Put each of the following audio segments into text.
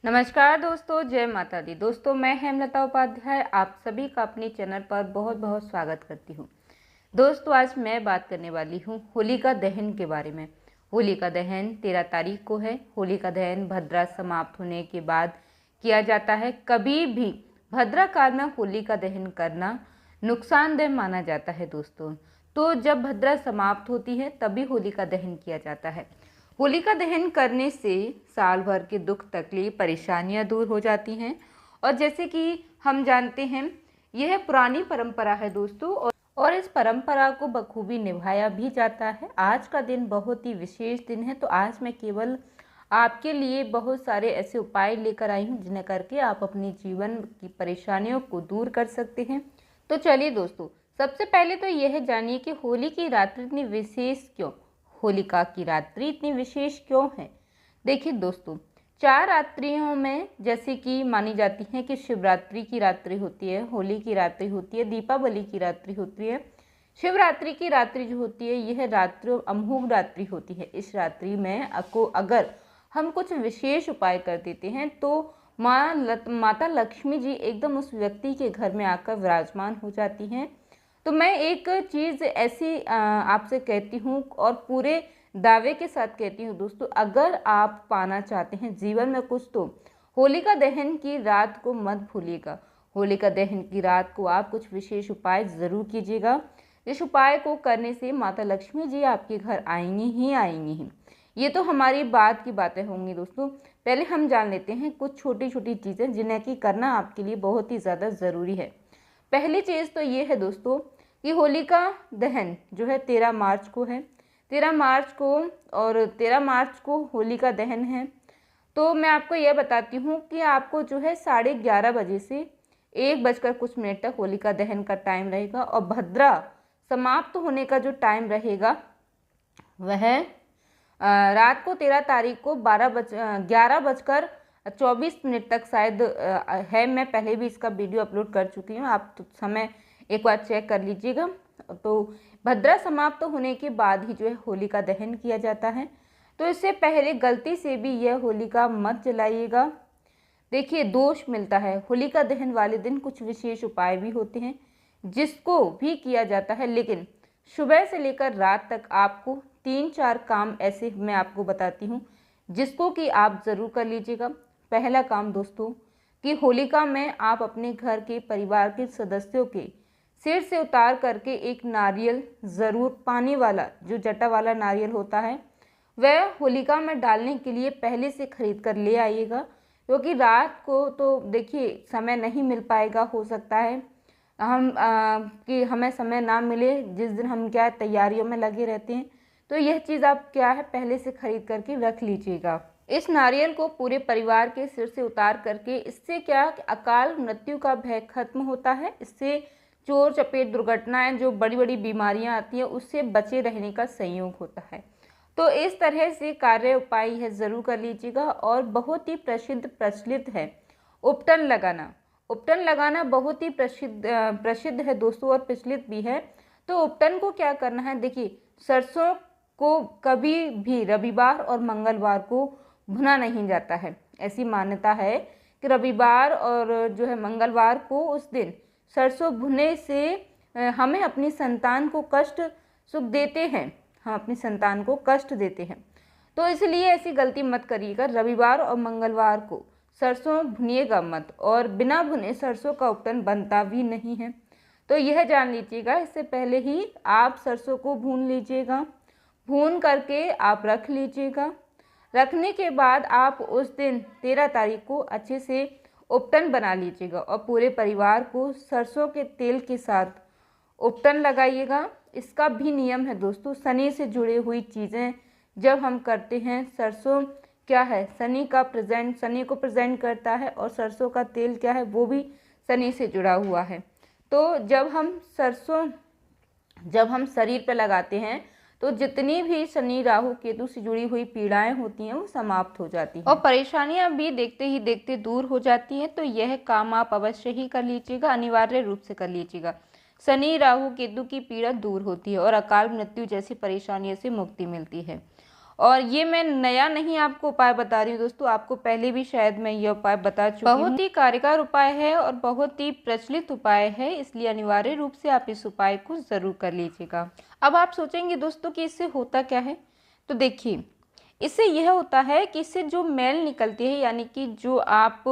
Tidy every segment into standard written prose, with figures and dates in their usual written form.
नमस्कार दोस्तों, जय माता दी। दोस्तों, मैं हेमलता उपाध्याय आप सभी का अपने चैनल पर बहुत बहुत स्वागत करती हूँ। दोस्तों, आज मैं बात करने वाली हूँ होलिका दहन के बारे में। होलिका दहन 13 तारीख को है। होलिका दहन भद्रा समाप्त होने के बाद किया जाता है। कभी भी भद्रा काल में होलिका दहन करना नुकसानदेह माना जाता है दोस्तों। तो जब भद्रा समाप्त होती है तभी होलिका दहन किया जाता है। होलिका दहन करने से साल भर के दुख तकलीफ परेशानियां दूर हो जाती हैं। और जैसे कि हम जानते हैं, यह पुरानी परंपरा है दोस्तों, और इस परंपरा को बखूबी निभाया भी जाता है। आज का दिन बहुत ही विशेष दिन है, तो आज मैं केवल आपके लिए बहुत सारे ऐसे उपाय लेकर आई हूँ जिन्हें करके आप अपने जीवन की परेशानियों को दूर कर सकते हैं। तो चलिए दोस्तों, सबसे पहले तो यह जानिए कि होली की रात्रि इतनी विशेष क्यों, होलिका की रात्रि इतनी विशेष क्यों है। देखिए दोस्तों, 4 रात्रियों में जैसे कि मानी जाती हैं कि शिवरात्रि की रात्रि होती है, होली की रात्रि होती है, दीपावली की रात्रि होती है। शिवरात्रि की रात्रि जो होती है, यह रात्रि अमोघ रात्रि होती है। इस रात्रि में अगर हम कुछ विशेष उपाय कर देते हैं तो माता लक्ष्मी जी एकदम उस व्यक्ति के घर में आकर विराजमान हो जाती हैं। तो मैं एक चीज़ ऐसी आपसे कहती हूँ और पूरे दावे के साथ कहती हूँ दोस्तों, अगर आप पाना चाहते हैं जीवन में कुछ, तो होलिका दहन की रात को मत भूलिएगा। होलिका दहन की रात को आप कुछ विशेष उपाय ज़रूर कीजिएगा। इस उपाय को करने से माता लक्ष्मी जी आपके घर आएंगी ही आएंगी ही। ये तो हमारी बात की बातें होंगी दोस्तों। पहले हम जान लेते हैं कुछ छोटी छोटी चीज़ें जिन्हें कि करना आपके लिए बहुत ही ज़्यादा ज़रूरी है। पहली चीज़ तो ये है दोस्तों कि होलिका दहन जो है 13 मार्च को है। 13 मार्च को, और 13 मार्च को होलिका दहन है। तो मैं आपको यह बताती हूँ कि आपको जो है 11:30 बजे से 1 बजकर कुछ मिनट तक होलिका दहन का टाइम रहेगा, और भद्रा समाप्त होने का जो टाइम रहेगा वह रात को 13 तारीख को 11:24 तक शायद है। मैं पहले भी इसका वीडियो अपलोड कर चुकी हूँ, आप तो समय एक बार चेक कर लीजिएगा। तो भद्रा समाप्त होने के बाद ही जो है होलिका दहन किया जाता है। तो इससे पहले गलती से भी यह होलिका मत जलाइएगा। देखिए, दोष मिलता है। होलिका दहन वाले दिन कुछ विशेष उपाय भी होते हैं जिसको भी किया जाता है, लेकिन सुबह से लेकर रात तक आपको 3-4 काम ऐसे मैं आपको बताती हूँ जिसको कि आप ज़रूर कर लीजिएगा। पहला काम दोस्तों कि होलिका में आप अपने घर के परिवार के सदस्यों के सिर से उतार करके एक नारियल ज़रूर, पानी वाला जो जटा वाला नारियल होता है, वह होलिका में डालने के लिए पहले से खरीद कर ले आइएगा। क्योंकि रात को तो देखिए समय नहीं मिल पाएगा, हो सकता है कि हमें समय ना मिले जिस दिन हम क्या तैयारियों में लगे रहते हैं। तो यह चीज़ आप क्या है पहले से खरीद करके रख लीजिएगा। इस नारियल को पूरे परिवार के सिर से उतार करके, इससे क्या अकाल मृत्यु का भय खत्म होता है। इससे चोर चपेट दुर्घटनाएं, जो बड़ी बड़ी बीमारियां आती हैं, उससे बचे रहने का संयोग होता है। तो इस तरह से कार्य उपाय है ज़रूर कर लीजिएगा। और बहुत ही प्रचलित है उपटन लगाना। उपटन लगाना बहुत ही प्रसिद्ध है दोस्तों, और प्रचलित भी है। तो उपटन को क्या करना है, देखिए, सरसों को कभी भी रविवार और मंगलवार को भुना नहीं जाता है। ऐसी मान्यता है कि रविवार और जो है मंगलवार को, उस दिन सरसों भुने से हमें अपनी संतान को कष्ट सुख देते हैं, हम अपनी संतान को कष्ट देते हैं। तो इसलिए ऐसी गलती मत करिएगा। रविवार और मंगलवार को सरसों भुनिएगा मत, और बिना भुने सरसों का उपटन बनता भी नहीं है। तो यह जान लीजिएगा। इससे पहले ही आप सरसों को भून लीजिएगा। भून करके आप रख लीजिएगा। रखने के बाद आप उस दिन 13 तारीख को अच्छे से उपटन बना लीजिएगा, और पूरे परिवार को सरसों के तेल के साथ उपटन लगाइएगा। इसका भी नियम है दोस्तों, शनि से जुड़ी हुई चीज़ें जब हम करते हैं, सरसों क्या है, शनि को प्रेजेंट करता है, और सरसों का तेल क्या है, वो भी शनि से जुड़ा हुआ है। तो जब हम शरीर पर लगाते हैं तो जितनी भी शनि राहु केतु से जुड़ी हुई पीड़ाएं होती हैं वो समाप्त हो जाती हैं, और परेशानियां भी देखते ही देखते दूर हो जाती हैं। तो यह काम आप अवश्य ही कर लीजिएगा, अनिवार्य रूप से कर लीजिएगा। शनि राहु केतु की पीड़ा दूर होती है और अकाल मृत्यु जैसी परेशानियों से मुक्ति मिलती है। और ये मैं नया नहीं आपको उपाय बता रही हूँ दोस्तों, आपको पहले भी शायद मैं ये उपाय बता चुकी हूँ। बहुत ही कारगर उपाय है और बहुत ही प्रचलित उपाय है, इसलिए अनिवार्य रूप से आप इस उपाय को ज़रूर कर लीजिएगा। अब आप सोचेंगे दोस्तों कि इससे होता क्या है, तो देखिए इससे यह होता है कि इससे जो मैल निकलती है, यानी कि जो आप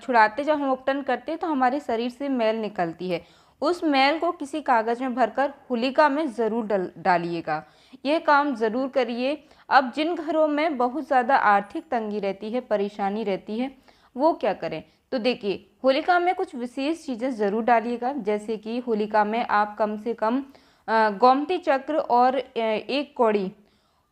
छुड़ाते जब हम उपटन करते हैं तो हमारे शरीर से मैल निकलती है, उस मैल को किसी कागज़ में भरकर होलिका में ज़रूर डालिएगा। यह काम ज़रूर करिए। अब जिन घरों में बहुत ज़्यादा आर्थिक तंगी रहती है, परेशानी रहती है, वो क्या करें, तो देखिए होलिका में कुछ विशेष चीज़ें ज़रूर डालिएगा। जैसे कि होलिका में आप कम से कम गोमती चक्र और एक कौड़ी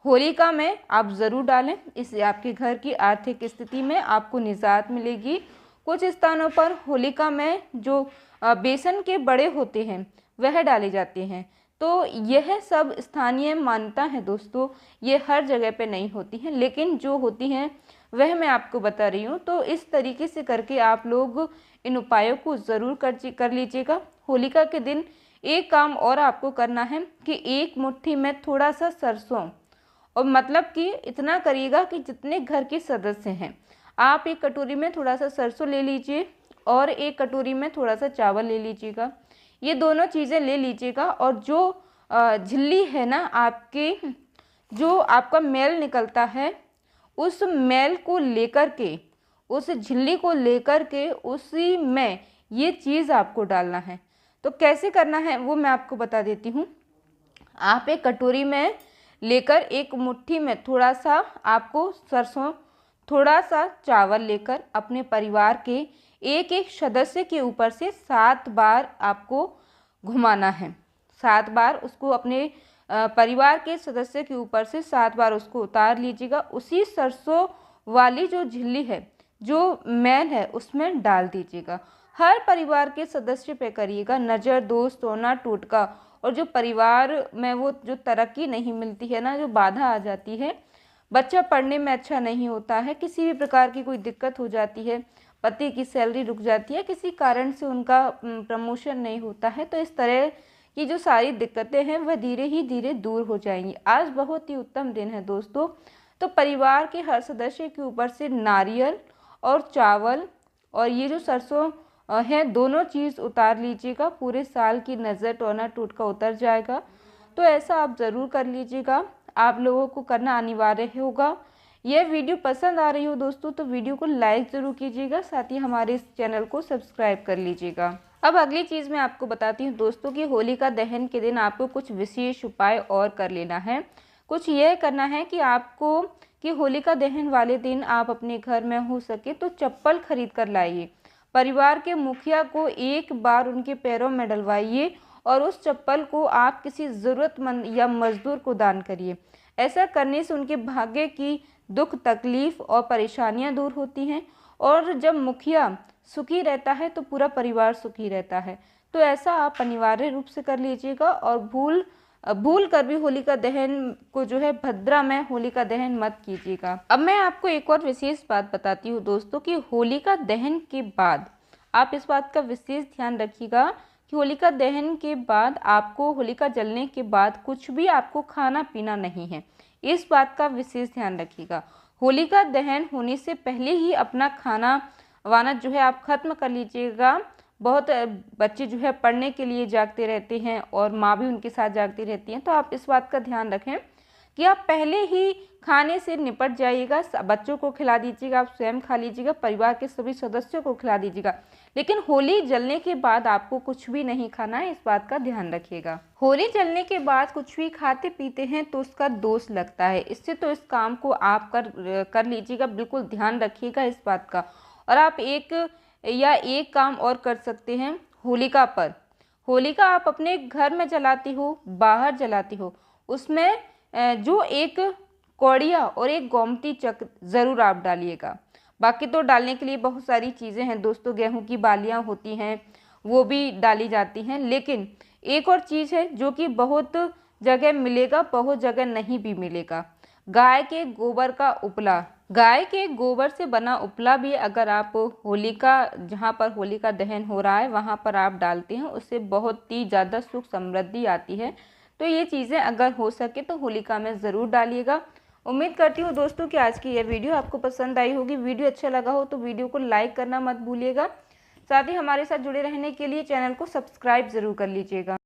होलिका में आप ज़रूर डालें। इससे आपके घर की आर्थिक स्थिति में आपको निजात मिलेगी। कुछ स्थानों पर होलिका में जो बेसन के बड़े होते हैं वह डाले जाते हैं। तो यह सब स्थानीय मान्यता है दोस्तों, ये हर जगह पे नहीं होती हैं, लेकिन जो होती हैं वह मैं आपको बता रही हूँ। तो इस तरीके से करके आप लोग इन उपायों को ज़रूर कर लीजिएगा। होलिका के दिन एक काम और आपको करना है कि एक मुट्ठी में थोड़ा सा सरसों, और मतलब कि इतना करिएगा कि जितने घर के सदस्य हैं, आप एक कटोरी में थोड़ा सा सरसों ले लीजिए और एक कटोरी में थोड़ा सा चावल ले लीजिएगा। ये दोनों चीज़ें ले लीजिएगा और जो झिल्ली है ना आपके, जो आपका मैल निकलता है, उस मैल को लेकर के, उस झिल्ली को लेकर के उसी में ये चीज़ आपको डालना है। तो कैसे करना है वो मैं आपको बता देती हूँ। आप एक कटोरी में लेकर एक मुट्ठी में थोड़ा सा आपको सरसों, थोड़ा सा चावल लेकर अपने परिवार के एक एक सदस्य के ऊपर से 7 बार आपको घुमाना है। 7 बार उसको अपने परिवार के सदस्य के ऊपर से 7 बार उसको उतार लीजिएगा। उसी सरसों वाली जो झिल्ली है, जो मैल है, उसमें डाल दीजिएगा। हर परिवार के सदस्य पे करिएगा। नज़र, दोस्त, टोना, टोटका और जो परिवार में वो जो तरक्की नहीं मिलती है ना, जो बाधा आ जाती है, बच्चा पढ़ने में अच्छा नहीं होता है, किसी भी प्रकार की कोई दिक्कत हो जाती है, पति की सैलरी रुक जाती है, किसी कारण से उनका प्रमोशन नहीं होता है, तो इस तरह की जो सारी दिक्कतें हैं वह धीरे ही धीरे दूर हो जाएंगी। आज बहुत ही उत्तम दिन है दोस्तों। तो परिवार के हर सदस्य के ऊपर से नारियल और चावल और ये जो सरसों है, दोनों चीज़ उतार लीजिएगा। पूरे साल की नज़र, टोना, टोटका उतर जाएगा। तो ऐसा आप ज़रूर कर लीजिएगा। आप लोगों को करना अनिवार्य होगा। यह वीडियो पसंद आ रही हो दोस्तों तो वीडियो को लाइक ज़रूर कीजिएगा, साथ ही हमारे इस चैनल को सब्सक्राइब कर लीजिएगा। अब अगली चीज़ मैं आपको बताती हूँ दोस्तों कि होलिका दहन के दिन आपको कुछ विशेष उपाय और कर लेना है। कुछ यह करना है कि आपको कि होलिका दहन वाले दिन आप अपने घर में हो सके तो चप्पल खरीद कर लाइए। परिवार के मुखिया को एक बार उनके पैरों में डलवाइए और उस चप्पल को आप किसी ज़रूरतमंद या मजदूर को दान करिए। ऐसा करने से उनके भाग्य की दुख, तकलीफ और परेशानियां दूर होती हैं, और जब मुखिया सुखी रहता है तो पूरा परिवार सुखी रहता है। तो ऐसा आप अनिवार्य रूप से कर लीजिएगा और भूल कर भी होलिका दहन को जो है भद्रा में होलिका दहन मत कीजिएगा। अब मैं आपको एक और विशेष बात बताती हूँ दोस्तों कि होलिका दहन के बाद आप इस बात का विशेष ध्यान रखिएगा कि होलिका दहन के बाद आपको, होलिका जलने के बाद कुछ भी आपको खाना पीना नहीं है। इस बात का विशेष ध्यान रखिएगा। होलिका दहन होने से पहले ही अपना खाना वाना जो है आप खत्म कर लीजिएगा। बहुत बच्चे जो है पढ़ने के लिए जागते रहते हैं और माँ भी उनके साथ जागती रहती हैं, तो आप इस बात का ध्यान रखें कि आप पहले ही खाने से निपट जाइएगा। बच्चों को खिला दीजिएगा, आप स्वयं खा लीजिएगा, परिवार के सभी सदस्यों को खिला दीजिएगा, लेकिन होली जलने के बाद आपको कुछ भी नहीं खाना है, इस बात का ध्यान रखिएगा। होली जलने के बाद कुछ भी खाते पीते हैं तो उसका दोष लगता है। इससे तो इस काम को आप कर लीजिएगा, बिल्कुल ध्यान रखिएगा इस बात का। और आप एक काम और कर सकते हैं। होलिका पर, होलिका आप अपने घर में जलाती हो, बाहर जलाती हो, उसमें जो एक कौड़िया और एक गोमती चक्र ज़रूर आप डालिएगा। बाकी तो डालने के लिए बहुत सारी चीज़ें हैं दोस्तों, गेहूं की बालियां होती हैं वो भी डाली जाती हैं, लेकिन एक और चीज़ है जो कि बहुत जगह मिलेगा, बहुत जगह नहीं भी मिलेगा। गाय के गोबर का उपला, गाय के गोबर से बना उपला भी अगर आप होलिका, जहाँ पर होलिका दहन हो रहा है वहाँ पर आप डालते हैं, उससे बहुत ही ज़्यादा सुख समृद्धि आती है। तो ये चीज़ें अगर हो सके तो होलिका में ज़रूर डालिएगा। उम्मीद करती हूँ दोस्तों कि आज की यह वीडियो आपको पसंद आई होगी। वीडियो अच्छा लगा हो तो वीडियो को लाइक करना मत भूलिएगा। साथ ही हमारे साथ जुड़े रहने के लिए चैनल को सब्सक्राइब ज़रूर कर लीजिएगा।